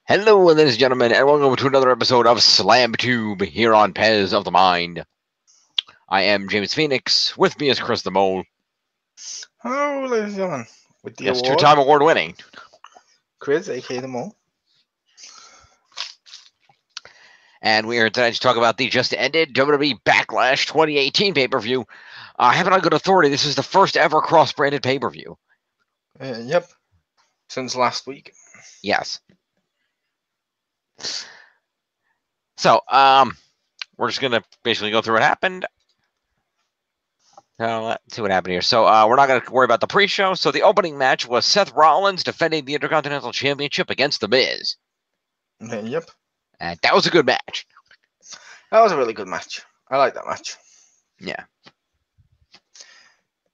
Hello, ladies and gentlemen, and welcome to another episode of SlamTube here on Pez of the Mind. I am James Phoenix. With me is Chris the Mole. Hello, ladies and gentlemen, with the Yes, award, two-time award-winning. Chriz, aka the Mole. And we are tonight to talk about the just-ended WWE Backlash 2018 pay-per-view. I have it on good authority. This is the first ever cross-branded pay-per-view. Yep, since last week. Yes. So, we're just gonna basically go through what happened. So let's see what happened here. So we're not going to worry about the pre-show. So the opening match was Seth Rollins defending the Intercontinental Championship against The Miz. Yep, And that was a good match. that was a really good match. I like that match. Yeah.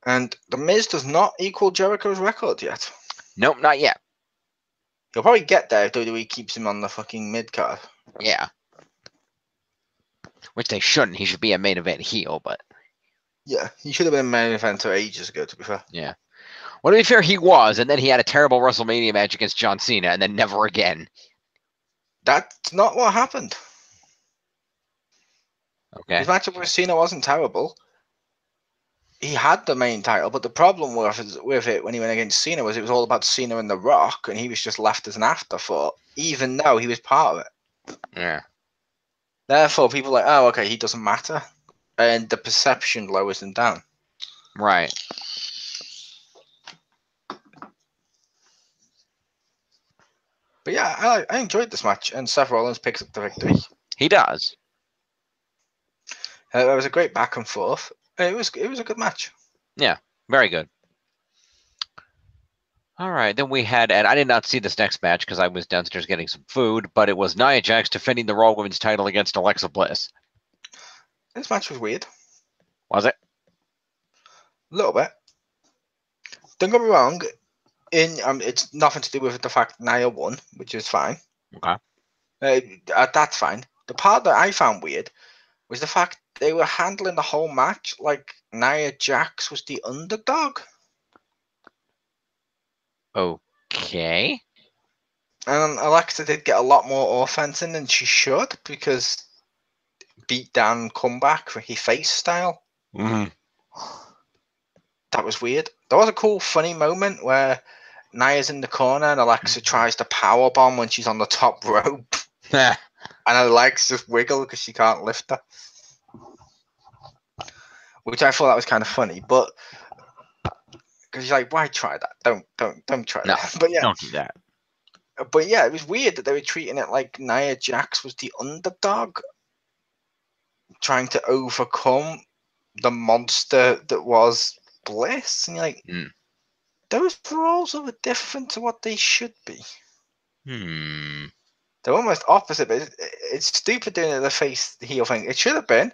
And The Miz does not equal Jericho's record yet. Nope, not yet. He'll probably get there if WWE keeps him on the fucking mid-card. Yeah. Which they shouldn't. He should be a main event heel, but... Yeah, he should have been a main eventer ages ago, to be fair. Yeah. Well, to be fair, he was, and then he had a terrible WrestleMania match against John Cena, and then never again. That's not what happened. Okay. His matchup with Cena wasn't terrible. He had the main title, but the problem with it when he went against Cena was it was all about Cena and The Rock, and he was just left as an afterthought, even though he was part of it. Yeah. Therefore, people are like, oh, okay, he doesn't matter. And the perception lowers him down. Right. But yeah, I enjoyed this match, and Seth Rollins picks up the victory. He does. It was a great back and forth. It was a good match. Yeah, very good. All right, then we had, and I did not see this next match because I was downstairs getting some food, but it was Nia Jax defending the Raw Women's title against Alexa Bliss. This match was weird. Was it? A little bit. Don't get me wrong. It's nothing to do with the fact Nia won, which is fine. Okay. That's fine. The part that I found weird was the fact they were handling the whole match like Nia Jax was the underdog. Okay. And Alexa did get a lot more offense in than she should because beat down comeback for his face style. Mm-hmm. That was weird. There was a cool funny moment where Nia's in the corner and Alexa tries to powerbomb when she's on the top rope. And her legs just wiggle because she can't lift her. Which I thought that was kind of funny, but because you're like, why try that? Don't try that. But yeah, don't do that. But yeah, it was weird that they were treating it like Nia Jax was the underdog, trying to overcome the monster that was Bliss, and you're like, those roles are different to what they should be. They're almost opposite, but it's stupid doing the face heel thing. It should have been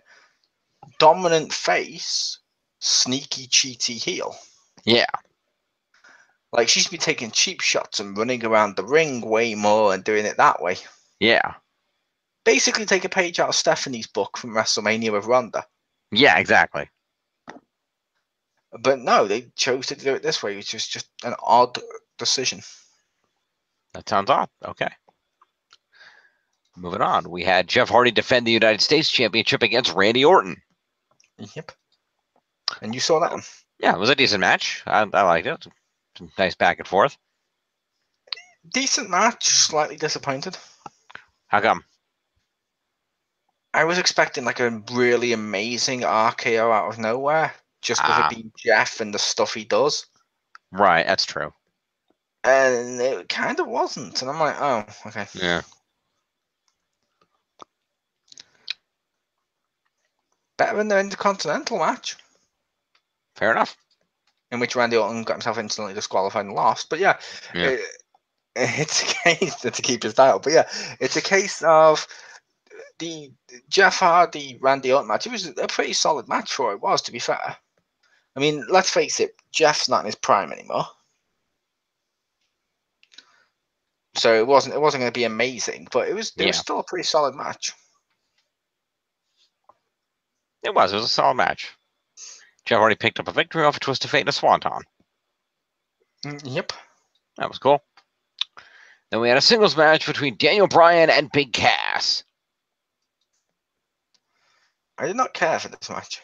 dominant face, sneaky, cheaty heel. Yeah. Like, she should be taking cheap shots and running around the ring way more and doing it that way. Yeah. Basically take a page out of Stephanie's book from WrestleMania with Ronda. Yeah, exactly. But no, they chose to do it this way, which is just an odd decision. That sounds odd. Okay. Moving on. We had Jeff Hardy defend the United States Championship against Randy Orton. Yep. And you saw that one? Yeah, it was a decent match. I liked it. Some nice back and forth. Decent match, slightly disappointed. How come? I was expecting like a really amazing RKO out of nowhere, just with it being Jeff and the stuff he does. Right, that's true. And it kind of wasn't. And I'm like, oh, okay. Yeah. Better than the Intercontinental match. Fair enough. In which Randy Orton got himself instantly disqualified and lost. But yeah. It's a case to keep his title. But yeah, it's a case of the Jeff Hardy Randy Orton match. It was a pretty solid match for it was, to be fair. I mean, let's face it, Jeff's not in his prime anymore. So it wasn't going to be amazing, but it was still a pretty solid match. It was a solid match. Jeff Hardy picked up a victory off a twist of fate and a swanton. Yep. That was cool. Then we had a singles match between Daniel Bryan and Big Cass. I did not care for this match.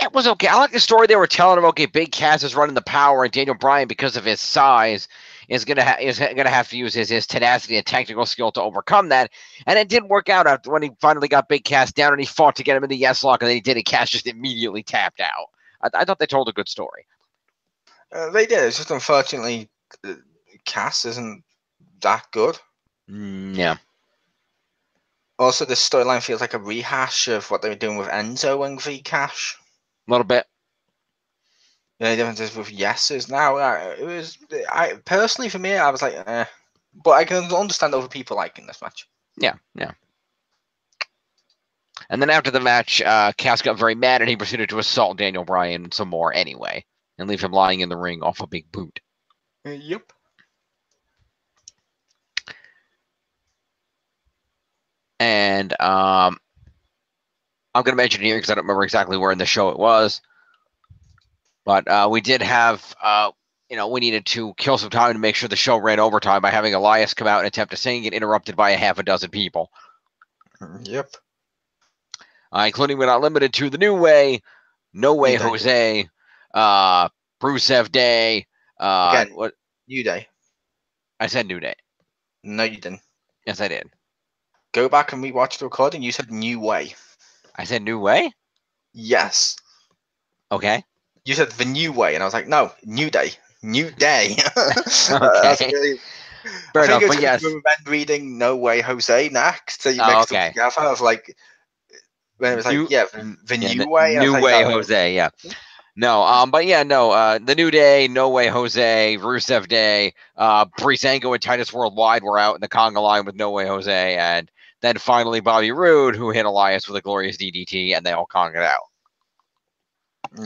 It was okay. I like the story they were telling about. Okay, Big Cass is running the power, and Daniel Bryan, because of his size, is gonna have to use his tenacity and technical skill to overcome that. And it didn't work out after when he finally got Big Cass down, and he fought to get him in the yes lock, and then he did it. Cass just immediately tapped out. I thought they told a good story. They did. It's just unfortunately, Cass isn't that good. Yeah. Also, this storyline feels like a rehash of what they were doing with Enzo and V Cash. A little bit. The only difference is with yeses now. It was, personally for me, I was like, but I can understand other people liking this match. Yeah. And then after the match, Cass got very mad, and he proceeded to assault Daniel Bryan some more anyway, and leave him lying in the ring off a big boot. Yep. And I'm going to mention it here because I don't remember exactly where in the show it was. But we did have, we needed to kill some time to make sure the show ran overtime by having Elias come out and attempt to sing, get interrupted by a half a dozen people. Yep. Including but not limited to the New Way, No Way Jose, Rusev Day. Again, what? New Day. I said New Day. No, you didn't. Yes, I did. Go back and rewatch the recording. You said New Way. I said New Way? Yes. Okay. You said the New Way, and I was like, no, New Day. New Day. Okay. That's really... Fair I think enough, it's but yes. remember reading No Way Jose next, so you mixed them together. I was like, when it was like, the New Way. New like, Way Jose, yeah. No, but yeah, no, the New Day, No Way Jose, Rusev Day, Breezango and Titus Worldwide were out in the conga line with No Way Jose, and then finally Bobby Roode, who hit Elias with a glorious DDT, and they all congaed out.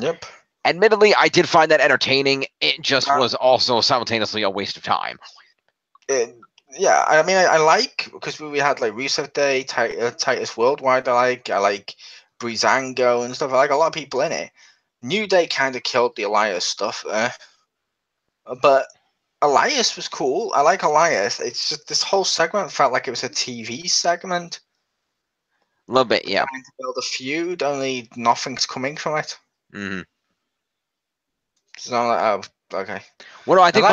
Yep. Admittedly, I did find that entertaining. It just was also simultaneously a waste of time. Yeah, I mean, I like, because we had like Rusev Day, Titus Worldwide. I like Breezango and stuff. I like a lot of people in it. New Day kind of killed the Elias stuff, but Elias was cool. I like Elias. It's just this whole segment felt like it was a TV segment. A little bit, yeah. Trying to build a feud, only nothing's coming from it. Mm-hmm. So I'm like, oh, okay. Well, no, I think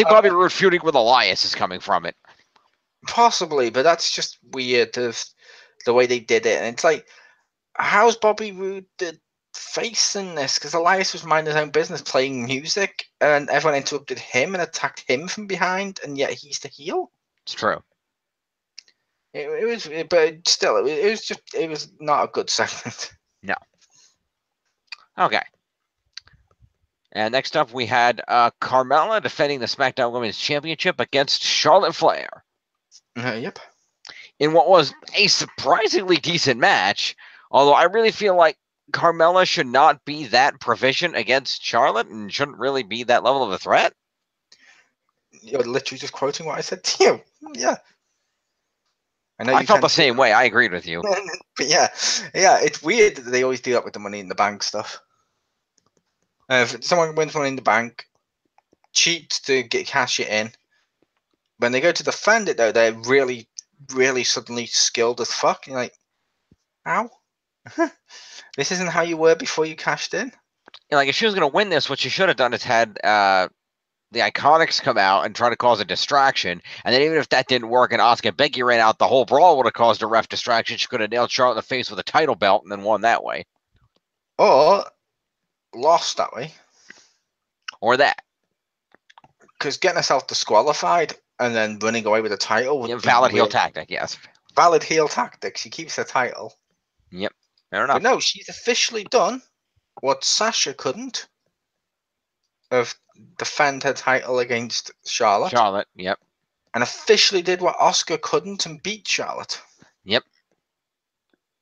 Bobby Roode feuding with Elias is coming from it. Possibly, but that's just weird. The way they did it, and it's like, how's Bobby Roode the face in this? Because Elias was minding his own business, playing music, and everyone interrupted him and attacked him from behind, and yet he's the heel. It's true. It was, but still, it was not a good segment. No. Okay. And next up, we had Carmella defending the SmackDown Women's Championship against Charlotte Flair. Yep. In what was a surprisingly decent match, although I really feel like Carmella should not be that proficient against Charlotte and shouldn't really be that level of a threat. You're literally just quoting what I said to you. Yeah. I felt the same way. I agreed with you. But yeah, it's weird that they always do that with the Money in the Bank stuff. If someone wins Money in the Bank, cheats to get cash it in. When they go to defend it, though, they're really, really suddenly skilled as fuck. You're like, ow. This isn't how you were before you cashed in. Yeah, like, if she was going to win this, what she should have done is had the Iconics come out and try to cause a distraction. And then even if that didn't work and Asuka and Becky ran out, the whole brawl would have caused a ref distraction. She could have nailed Charlotte in the face with a title belt and then won that way. Or lost that way. Or that. Because getting herself disqualified and then running away with the title would be valid heel tactic, yes. Valid heel tactic. She keeps her title. Yep. Fair enough. But no, she's officially done what Sasha couldn't, of defend her title against Charlotte. Charlotte, yep. And officially did what Asuka couldn't and beat Charlotte. Yep.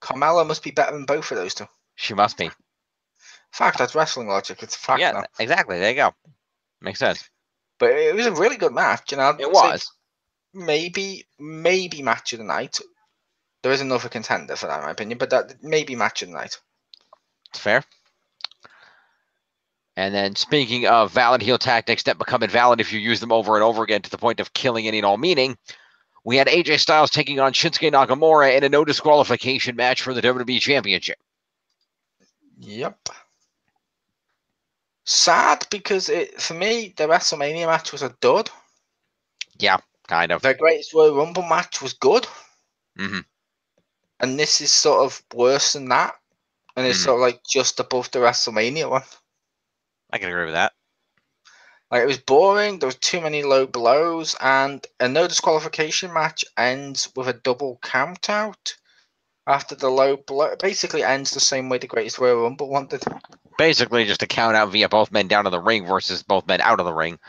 Carmella must be better than both of those two. She must be. Fact, that's wrestling logic. It's a fact now. Exactly. There you go. Makes sense. But it was a really good match. You know, it was. Maybe match of the night. There is another contender for that, in my opinion, but that maybe match of the night. It's fair. And then speaking of valid heel tactics that become invalid if you use them over and over again to the point of killing any and all meaning, we had AJ Styles taking on Shinsuke Nakamura in a no disqualification match for the WWE Championship. Yep. Sad because for me, the WrestleMania match was a dud. Yeah, kind of. The Greatest Royal Rumble match was good. Mm-hmm. And this is sort of worse than that. And it's sort of like just above the WrestleMania one. I can agree with that. Like, it was boring. There was too many low blows, and a no disqualification match ends with a double count out after the low blow. It basically ends the same way the Greatest Royal Rumble wanted. Basically, just a count out via both men down to the ring versus both men out of the ring.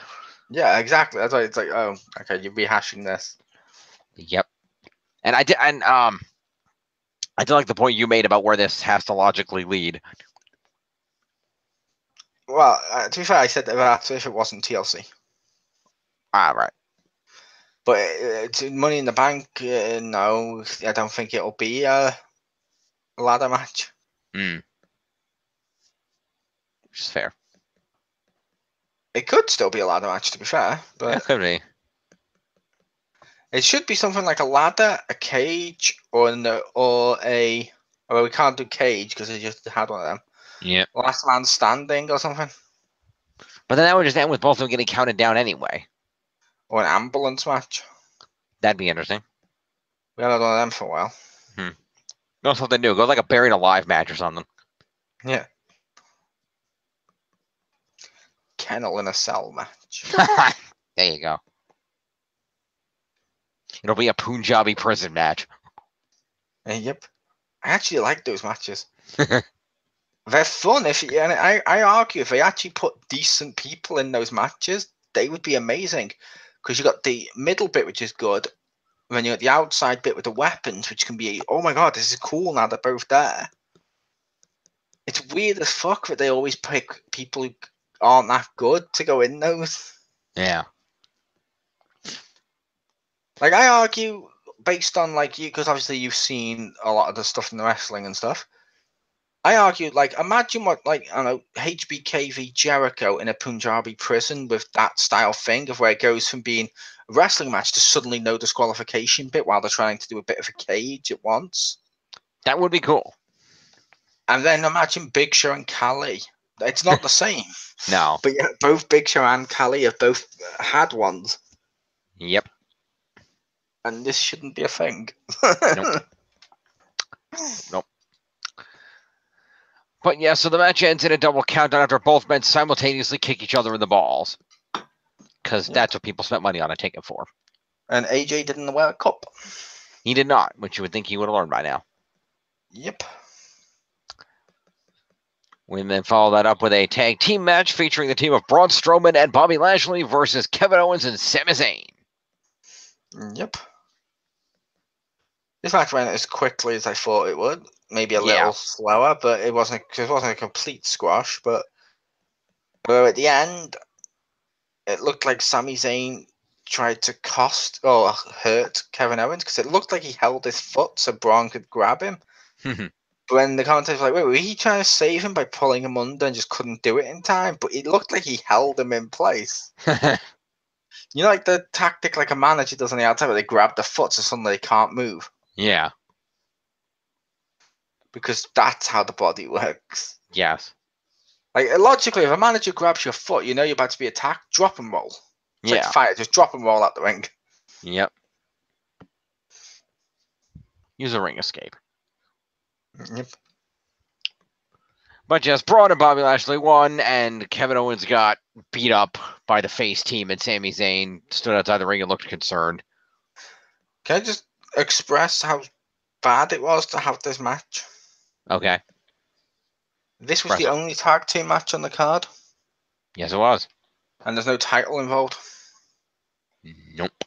Yeah, exactly. That's why it's like, oh, okay, you're rehashing this. Yep. And I did like the point you made about where this has to logically lead. Well, to be fair, I said that if it wasn't TLC. Right. But Money in the Bank, no, I don't think it'll be a ladder match. Which is fair. It could still be a ladder match, to be fair. But it could be. It should be something like a ladder, a cage, or a. Well, we can't do cage because they just had one of them. Yeah. Last man standing or something. But then that would just end with both of them getting counted down anyway. Or an ambulance match. That'd be interesting. We haven't done them for a while. Go something new. Go like a buried alive match or something. Yeah. Kennel in a cell match. There you go. It'll be a Punjabi prison match. Yep. I actually like those matches. They're fun. And I argue if they actually put decent people in those matches, they would be amazing. Because you got the middle bit, which is good. And then you got the outside bit with the weapons, which can be, oh my god, this is cool now they're both there. It's weird as fuck that they always pick people who aren't that good to go in those. Yeah. Like, I argue, based on, like, you, because obviously you've seen a lot of the stuff in the wrestling and stuff. I argue, like, imagine what, like, I don't know, HBK v Jericho in a Punjabi prison with that style thing of where it goes from being a wrestling match to suddenly no disqualification bit while they're trying to do a bit of a cage at once. That would be cool. And then imagine Big Show and Khali. It's not the same. No. But yeah, both Big Show and Khali have both had ones. Yep. And this shouldn't be a thing. Nope. But yeah, so the match ends in a double countdown after both men simultaneously kick each other in the balls. Because that's what people spent money on a ticket for. And AJ didn't wear a cup. He did not, which you would think he would have learned by now. Yep. We then follow that up with a tag team match featuring the team of Braun Strowman and Bobby Lashley versus Kevin Owens and Sami Zayn. Yep. This match went as quickly as I thought it would. Maybe a little slower, but it wasn't a complete squash. But at the end, it looked like Sami Zayn tried to hurt Kevin Owens because it looked like he held his foot so Braun could grab him. But when the commentators were like, wait, were he trying to save him by pulling him under and just couldn't do it in time? But it looked like he held him in place. You know, like the tactic like a manager does on the outside where they grab the foot so suddenly they can't move. Yeah. Because that's how the body works. Yes. Like, logically, if a manager grabs your foot, you know you're about to be attacked, drop and roll. It's like fire, just drop and roll out the ring. Yep. Use a ring escape. Yep. But yes, Braun and Bobby Lashley won, and Kevin Owens got beat up by the face team, and Sami Zayn stood outside the ring and looked concerned. Can I just express how bad it was to have this match? Okay. This was the only tag team match on the card. Yes, it was. And there's no title involved. Nope.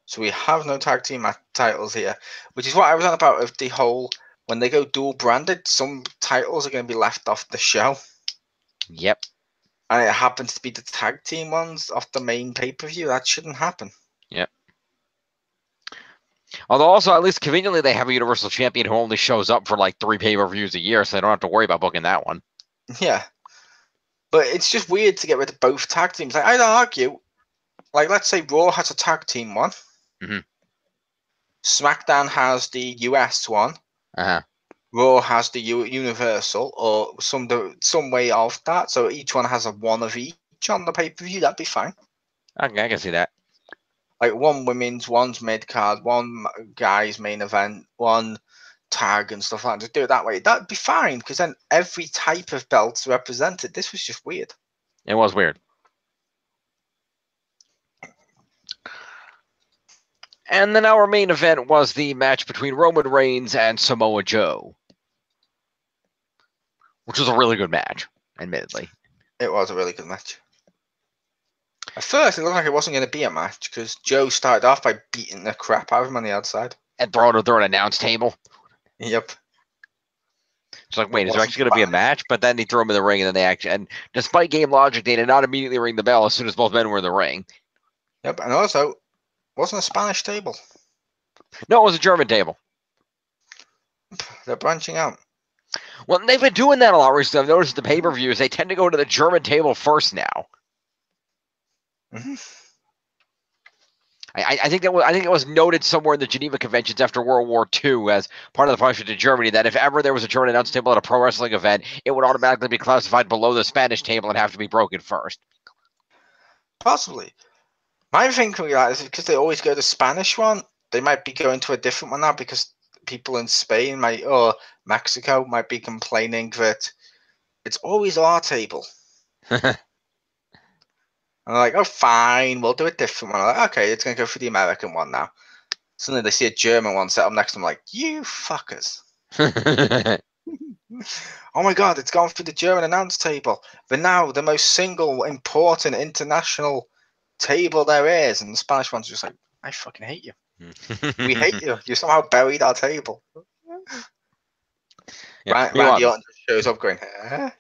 So we have no tag team titles here, which is what I was on about of the whole, when they go dual branded, some titles are going to be left off the show. Yep. And it happens to be the tag team ones off the main pay-per-view. That shouldn't happen. Yep. Although also, at least conveniently, they have a Universal Champion who only shows up for like 3 pay-per-views a year, so they don't have to worry about booking that one. Yeah. But it's just weird to get rid of both tag teams. Like, I'd argue, like, let's say Raw has a tag team one. Mm-hmm. SmackDown has the US one. Uh-huh. Raw has the Universal, or some way of that. So each one has a one of each on the pay-per-view. That'd be fine. Okay, I can see that. Like one women's, one's mid-card, one guy's main event, one tag and stuff like that. Just do it that way. That'd be fine, because then every type of belt's represented. This was just weird. It was weird. And then our main event was the match between Roman Reigns and Samoa Joe, which was a really good match, admittedly. It was a really good match. At first, it looked like it wasn't going to be a match, because Joe started off by beating the crap out of him on the outside. And throwing an announce table. Yep. It's like, wait, is there actually going to be a match? But then they threw him in the ring, and then they actually, and despite game logic, they did not immediately ring the bell as soon as both men were in the ring. Yep, and also, it wasn't a Spanish table. No, it was a German table. They're branching out. Well, they've been doing that a lot recently. I've noticed the pay-per-views, they tend to go to the German table first now. Mm-hmm. I think it was noted somewhere in the Geneva Conventions after World War II as part of the punishment to Germany that if ever there was a German announce table at a pro wrestling event, it would automatically be classified below the Spanish table and have to be broken first. Possibly. My thinking is because they always go to the Spanish one, they might be going to a different one now because people in Spain or Mexico might be complaining that it's always our table. And they're like, oh, fine, we'll do a different one. I'm like, okay, it's going to go for the American one now. Suddenly they see a German one set up next to them, like, you fuckers. Oh my God, it's gone for the German announce table. But now the most single important international table there is. And the Spanish one's just like, I fucking hate you. We hate you. You somehow buried our table. Yeah, Randy Orton just shows up going, huh?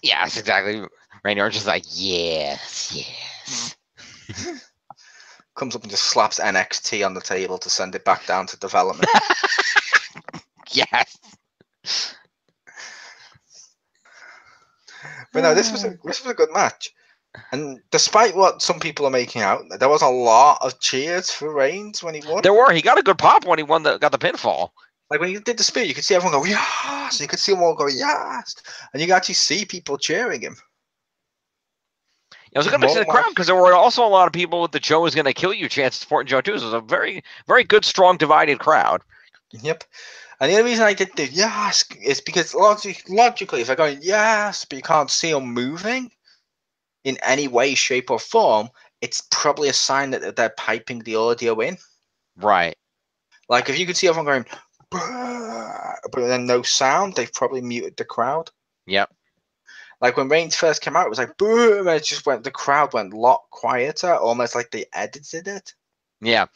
Yes, exactly. Randy Orton's just like, yes. Comes up and just slaps NXT on the table to send it back down to development. Yes. But no, this was a good match. And despite what some people are making out, there was a lot of cheers for Reigns when he won. There were. He got a good pop when he got the pinfall. Like when he did the spear, you could see everyone go, yes! You could see them all go, yes! And you could actually see people cheering him. It was a good mix of the crowd because there were also a lot of people with the Joe is going to kill you chance supporting Joe too. So it was a very, very good, strong, divided crowd. Yep. And the only reason I did the yes is because logically, if they're going yes, but you can't see them moving in any way, shape, or form, it's probably a sign that they're piping the audio in. Right. Like if you could see everyone going, but then no sound, they've probably muted the crowd. Yep. Like when Reigns first came out, it was like boom, and it just went. The crowd went a lot quieter, almost like they edited it. Yeah,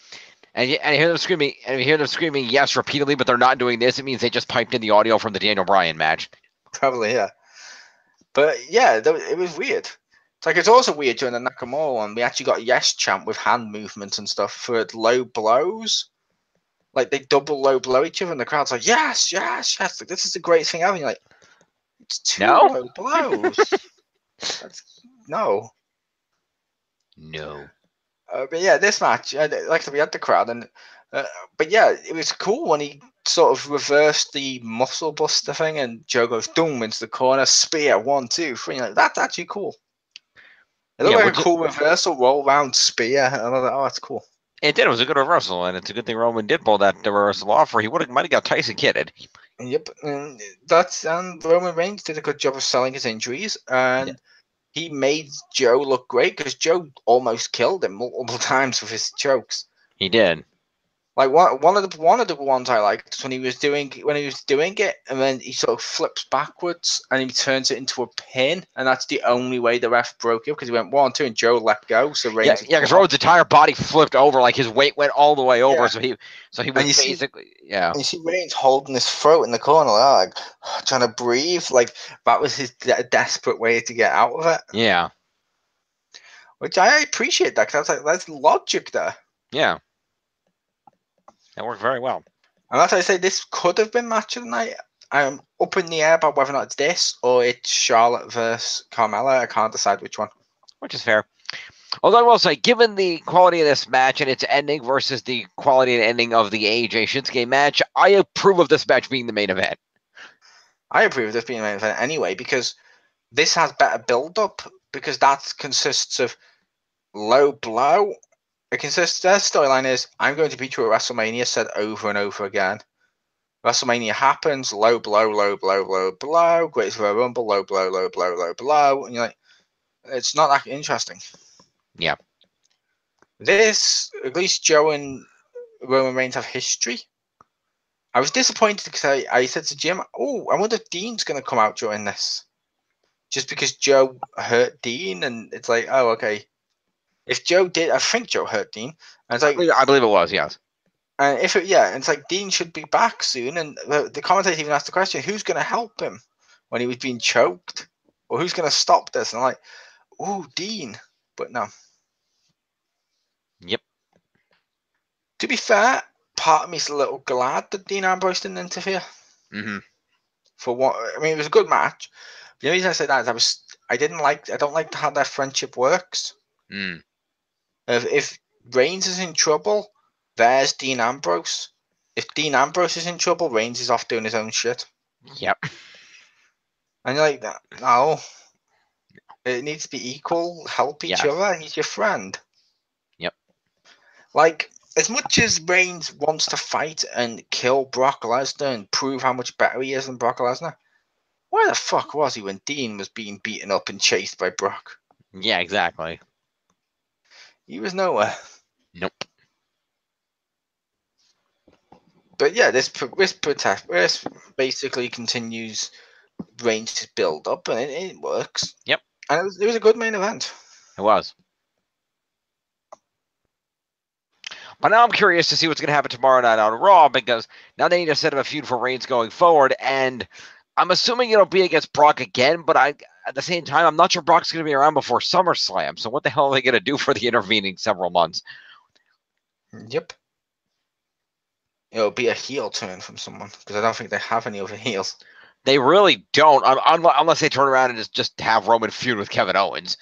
and you hear them screaming, yes repeatedly, but they're not doing this. It means they just piped in the audio from the Daniel Bryan match. Probably, yeah. But yeah, it was weird. It's like it's also weird during the Nakamura one. We actually got a yes chant with hand movements and stuff for low blows. Like they double low blow each other, and the crowd's like, yes, yes, yes. Like, this is the greatest thing ever. And you're like, it's two low blows. No. But yeah, this match, like we had the crowd, and but yeah, it was cool when he sort of reversed the muscle buster thing, and Joe goes boom into the corner, spear 1, 2, 3. Like, that's actually cool. It looked like a cool reversal, roll round spear, and I was like, oh, that's cool. It did. It was a good reversal, and it's a good thing Roman did pull that reversal off, or he might have got Tyson kidded. Yep, and Roman Reigns did a good job of selling his injuries, and he made Joe look great because Joe almost killed him multiple times with his chokes. He did. Like one of the ones I liked when he was doing it, and then he sort of flips backwards and he turns it into a pin, and that's the only way the ref broke it because he went 1, 2, and Joe let go. So Reigns, because Rhodes' entire body flipped over, like his weight went all the way over, so he was basically And you see Reigns holding his throat in the corner, like trying to breathe. Like that was his desperate way to get out of it. Yeah, which I appreciate that because that's logic there. Yeah. That worked very well. And that's why I say this could have been match of the night. I'm up in the air about whether or not it's this or it's Charlotte versus Carmella. I can't decide which one. Which is fair. Although I will say, given the quality of this match and its ending versus the quality and ending of the AJ Shinsuke match, I approve of this match being the main event. I approve of this being the main event anyway, because this has better build-up, because that consists of low blow. Their storyline is, I'm going to beat you at WrestleMania, said over and over again. WrestleMania happens, low blow, low blow, low blow, Greatest Royal Rumble, low blow, low blow, low blow. And you're like, it's not that interesting. Yeah. This, at least Joe and Roman Reigns have history. I was disappointed because I said to Jim, oh, I wonder if Dean's going to come out during this. Just because Joe hurt Dean, and it's like, oh, okay. If Joe did, I think Joe hurt Dean. And it's like, I believe it was, yes. And if it, yeah, it's like Dean should be back soon. And the commentator even asked the question, who's going to help him when he was being choked? Or who's going to stop this? And I'm like, oh, Dean. But no. Yep. To be fair, part of me's a little glad that Dean Ambrose didn't interfere. Mm-hmm. For what, I mean, it was a good match. The only reason I say that is I don't like how their friendship works. Mm. If Reigns is in trouble, there's Dean Ambrose. If Dean Ambrose is in trouble, Reigns is off doing his own shit. Yep. And you're like, no. It needs to be equal, help each other. He's your friend. Yep. Like, as much as Reigns wants to fight and kill Brock Lesnar and prove how much better he is than Brock Lesnar, where the fuck was he when Dean was being beaten up and chased by Brock? Yeah, exactly. He was nowhere. Nope. But yeah, this basically continues Reigns' build up, and it works. Yep. And it was a good main event. It was. But now I'm curious to see what's going to happen tomorrow night on Raw, because now they need to set up a feud for Reigns going forward, and I'm assuming it'll be against Brock again, but at the same time, I'm not sure Brock's going to be around before SummerSlam, so what the hell are they going to do for the intervening several months? Yep. It'll be a heel turn from someone, because I don't think they have any other heels. They really don't, unless they turn around and just have Roman feud with Kevin Owens.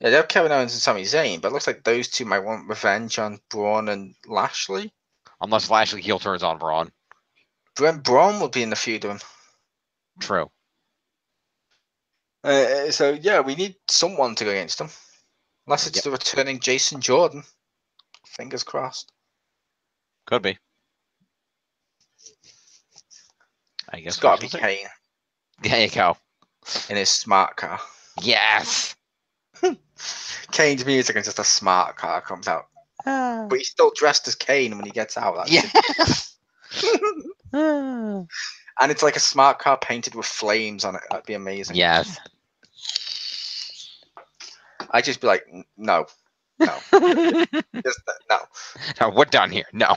Yeah, they have Kevin Owens and Sami Zayn, but it looks like those two might want revenge on Braun and Lashley. Unless Lashley heel turns on Braun. Braun will be in the feud with him. True. So, yeah, we need someone to go against him. Unless it's the returning Jason Jordan. Fingers crossed. Could be. I guess it's got to be Kane. There you go. In his smart car. Yes. Kane's music and just a smart car comes out. But he's still dressed as Kane when he gets out. Yes. And it's like a smart car painted with flames on it. That'd be amazing. Yes. I'd just be like, no. Just, no. No, we're done here. No.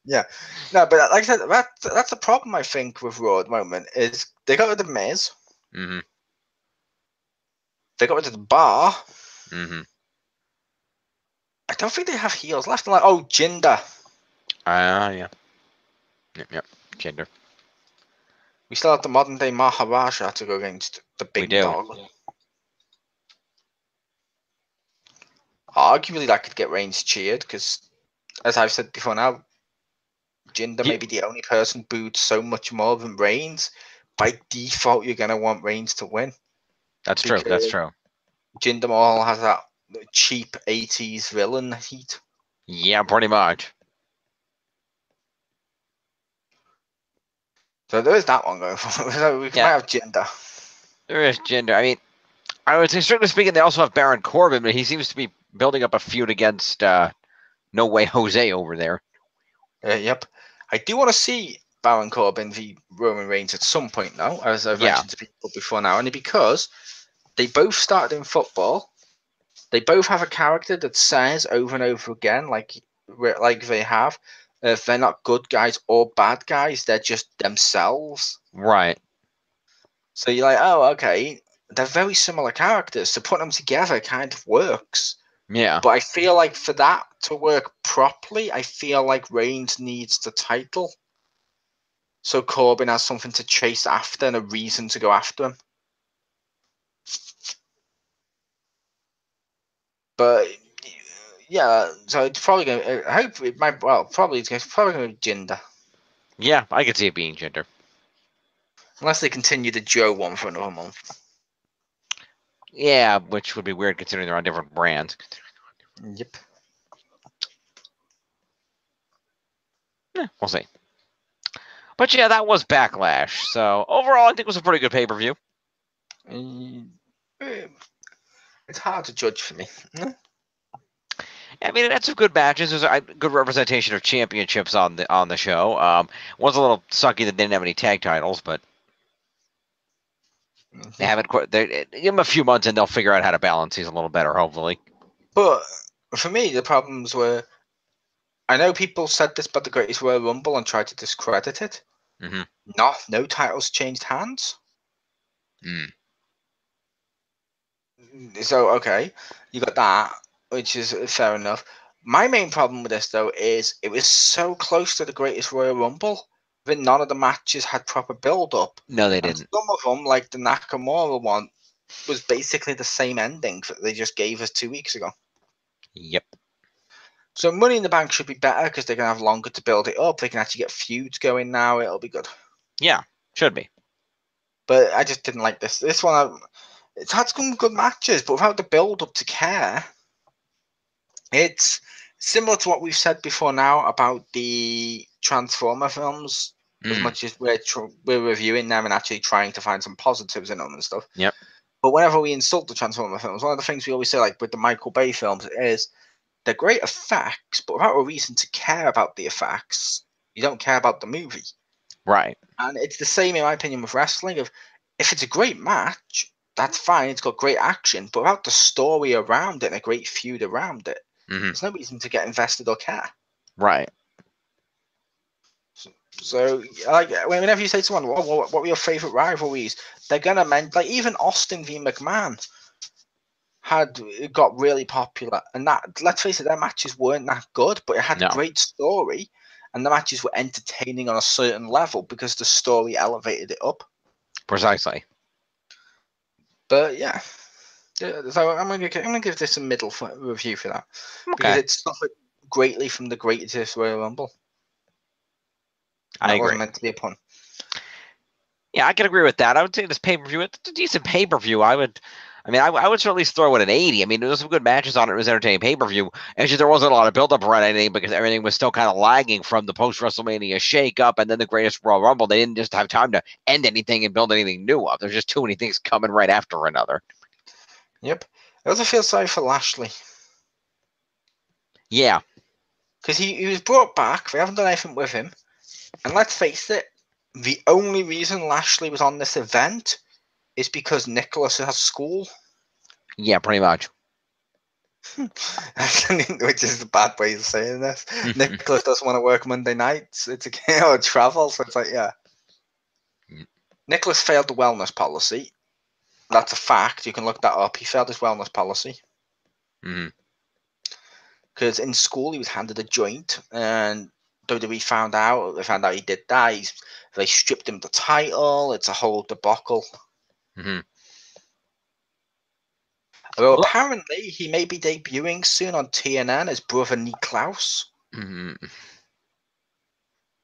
Yeah. No, but like I said, that's the problem, I think, with Raw at the moment, is they got rid of Miz. Mm-hmm. They got rid of the Bar. Mm-hmm. I don't think they have heels left. I'm like, oh, Jinder. Yeah. Yep. Jinder. We still have the modern day Maharaja to go against the big dog. Arguably, that could get Reigns cheered, because, as I've said before now, Jinder may be the only person booed so much more than Reigns. By default, you're going to want Reigns to win. That's true. That's true. Jinder Mahal has that cheap 80s villain heat. Yeah, pretty much. So there is that one going for. So we might have Jinder. There is Jinder. I mean, I would say, strictly speaking, they also have Baron Corbin, but he seems to be building up a feud against No Way Jose over there. Yep. I do want to see Baron Corbin v Roman Reigns at some point now, as I've mentioned to people before now, only because they both started in football. They both have a character that says over and over again, like they have, they're not good guys or bad guys, they're just themselves. Right. So you're like, oh, okay. They're very similar characters, so putting them together kind of works. Yeah. But I feel like for that to work properly, I feel like Reigns needs the title. so Corbin has something to chase after and a reason to go after him. But yeah, so it's probably gonna. I hope it might. Well, probably it's probably gonna be Jinder. Yeah, I could see it being Jinder. Unless they continue the Joe one for another month. Yeah, which would be weird considering they're on different brands. Yep. Yeah, we'll see. But yeah, that was Backlash. So overall, I think it was a pretty good pay-per-view. It's hard to judge for me. I mean, it had some good matches. There's a good representation of championships on the show. Was a little sucky that they didn't have any tag titles, but they haven't quite. Give them a few months and they'll figure out how to balance these a little better, hopefully. But for me, the problems were. I know people said this about the Greatest Royal Rumble and tried to discredit it. Mm-hmm. No titles changed hands. So okay, you got that, which is fair enough. My main problem with this though is it was so close to the Greatest Royal Rumble that none of the matches had proper build up. No, they didn't. Some of them, like the Nakamura one, was basically the same ending that they just gave us 2 weeks ago. Yep. So Money in the Bank should be better because they're gonna have longer to build it up. They can actually get feuds going now. It'll be good. Yeah, should be. But I just didn't like this. This one, it's had some good matches, but without the build up to care. It's similar to what we've said before now about the Transformer films. As much as we're reviewing them and actually trying to find some positives in them and stuff. Yep. But whenever we insult the Transformer films, one of the things we always say, like with the Michael Bay films, is they're great effects, but without a reason to care about the effects, you don't care about the movie. Right. And it's the same, in my opinion, with wrestling. If it's a great match, that's fine. It's got great action, but without the story around it and a great feud around it, there's no reason to get invested or care. Right. So, like, whenever you say to someone, what were your favorite rivalries? They're gonna like even Austin v McMahon got really popular, and that, let's face it, their matches weren't that good, but it had a great story, and the matches were entertaining on a certain level because the story elevated it up. Precisely. But yeah, so I'm gonna give this a middle review for that because it suffered greatly from the Greatest Royal Rumble. I agree. Wasn't meant to be a pun. Yeah, I can agree with that. I would say this pay-per-view, it's a decent pay-per-view. I would certainly throw it an 80. I mean, there was some good matches on it. It was an entertaining pay-per-view. It's just there wasn't a lot of build-up around anything because everything was still kind of lagging from the post-WrestleMania shake-up and then the Greatest Royal Rumble. They didn't just have time to end anything and build anything new up. There's just too many things coming right after another. Yep. I also feel sorry for Lashley. Yeah. Because he was brought back. They haven't done anything with him. And let's face it, the only reason Lashley was on this event is because Nicholas has school. Yeah, pretty much. Which is a bad way of saying this. Nicholas doesn't want to work Monday nights. It's or travel, so it's like, yeah. Nicholas failed the wellness policy. That's a fact. You can look that up. He failed his wellness policy. Because in school he was handed a joint, and WWE found out. They found out he did that. They stripped him the title. It's a whole debacle. Well, apparently he may be debuting soon on TNN as brother Niklaus.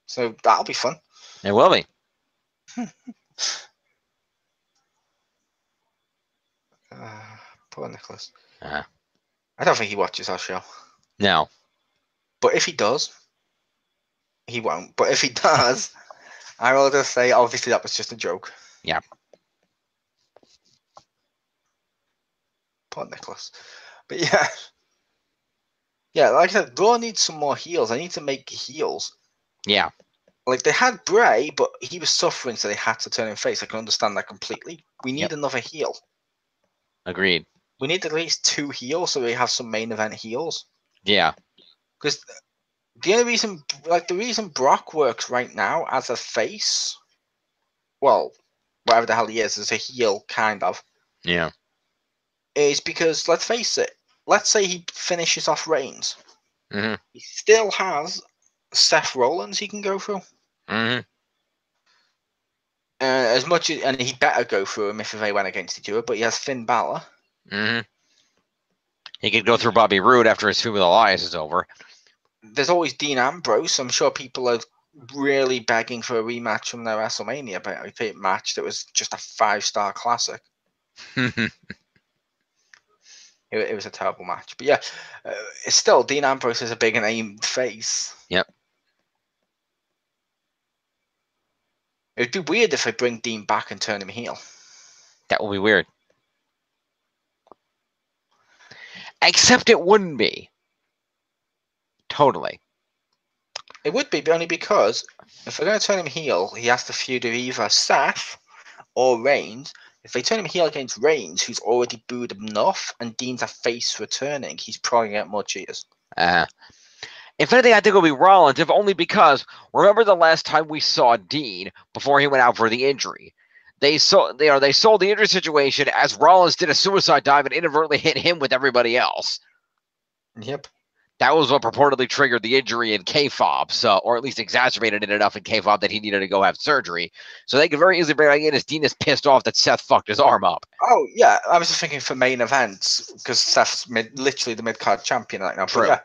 So that'll be fun. It will be. Poor Nicholas. I don't think he watches our show. No. But if he does, he won't. But if he does, I will just say, obviously, that was just a joke. Yeah. Poor Nicholas. But yeah. Yeah, like I said, Raw needs some more heels. I need to make heels. Yeah. Like, they had Bray, but he was suffering, so they had to turn him face. I can understand that completely. We need another heel. Agreed. We need at least 2 heels so we have some main event heels. Yeah. Because the only reason, the reason Brock works right now as a face, well, whatever the hell he is, as a heel, kind of. Yeah. Is because, let's face it, let's say he finishes off Reigns. He still has Seth Rollins he can go through. as much as, and he better go through him if they went against each other. But he has Finn Balor. Mm-hmm. He could go through Bobby Roode after his feud with Elias is over. There's always Dean Ambrose. I'm sure people are really begging for a rematch from their WrestleMania match that was just a 5-star classic. It was a terrible match. But yeah, it's still Dean Ambrose is a big name face. Yep. It'd be weird if they bring Dean back and turn him heel. That would be weird. Except it wouldn't be. Totally. It would be, but only because if they're going to turn him heel, he has to feud with either Seth or Reigns. If they turn him heel against Reigns, who's already booed enough, and Dean's a face returning, he's probably going to get more cheers. If anything, I think it'll be Rollins, if only because remember the last time we saw Dean before he went out for the injury. They sold the injury situation as Rollins did a suicide dive and inadvertently hit him with everybody else. Yep. That was what purportedly triggered the injury in K-Fob, or at least exacerbated it enough in K-Fob that he needed to go have surgery. So they could very easily bring back in as Dean is pissed off that Seth fucked his arm up. Oh, yeah. I was just thinking for main events, because Seth's literally the mid-card champion right now. True. But yeah,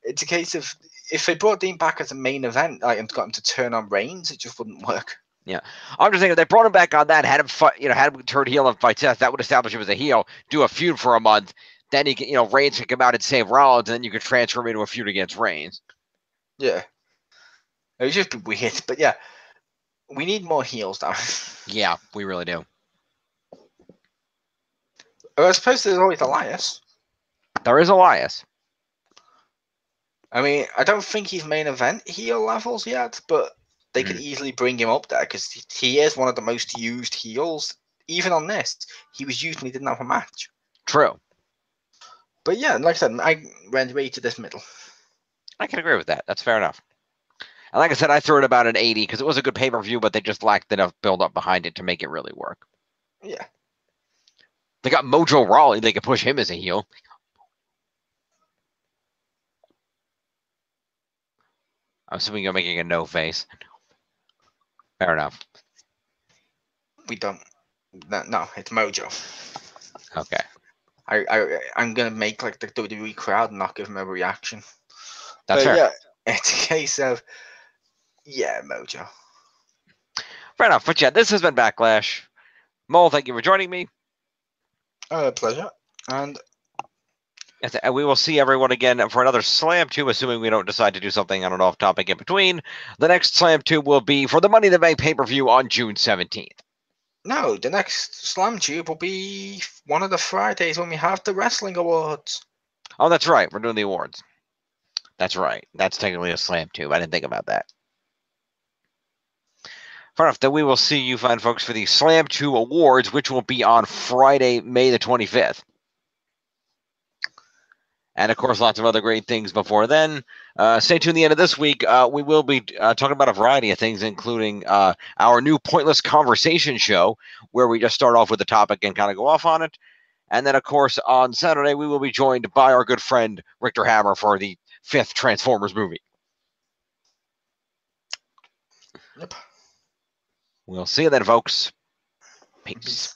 it's a case of if they brought Dean back as a main event and got him to turn on Reigns, it just wouldn't work. Yeah, I'm just thinking if they brought him back on that, had him fight, had him turn heel and fight Seth, that would establish him as a heel, do a feud for a month. Then he can, Reigns can come out and save Rollins, and then you could transfer him into a feud against Reigns. Yeah, it would just be weird, but yeah, we need more heels now. Yeah, we really do. I suppose there's always Elias. There is Elias. I mean, I don't think he's main event heel levels yet, but they could easily bring him up there because he is one of the most used heels. Even on this, he was used when he didn't have a match. True. But yeah, like I said, I went way to this middle. I can agree with that. That's fair enough. And like I said, I threw it about an 80 because it was a good pay-per-view, but they just lacked enough build-up behind it to make it really work. Yeah. They got Mojo Rawley. They could push him as a heel. I'm assuming you're making a no face. Fair enough. We don't. No, it's Mojo. Okay. I'm gonna make like the WWE crowd and not give him a reaction. That's fair. Yeah, it's a case of Mojo. Fair enough. But yeah, this has been Backlash. Mole, thank you for joining me. Pleasure. And we will see everyone again for another SlamTube, assuming we don't decide to do something on an off-topic in between. The next SlamTube will be for the Money in the Bank pay-per-view on June 17th. No, the next SlamTube will be one of the Fridays when we have the Wrestling Awards. Oh, that's right. We're doing the awards. That's right. That's technically a SlamTube. I didn't think about that. Fair enough. Then we will see you fine folks for the SlamTube Awards, which will be on Friday, May the 25th. And, of course, lots of other great things before then. Stay tuned the end of this week. We will be talking about a variety of things, including our new Pointless Conversation show, where we just start off with the topic and kind of go off on it. And then, of course, on Saturday, we will be joined by our good friend Richter Hammer for the 5th Transformers movie. Yep. We'll see you then, folks. Peace.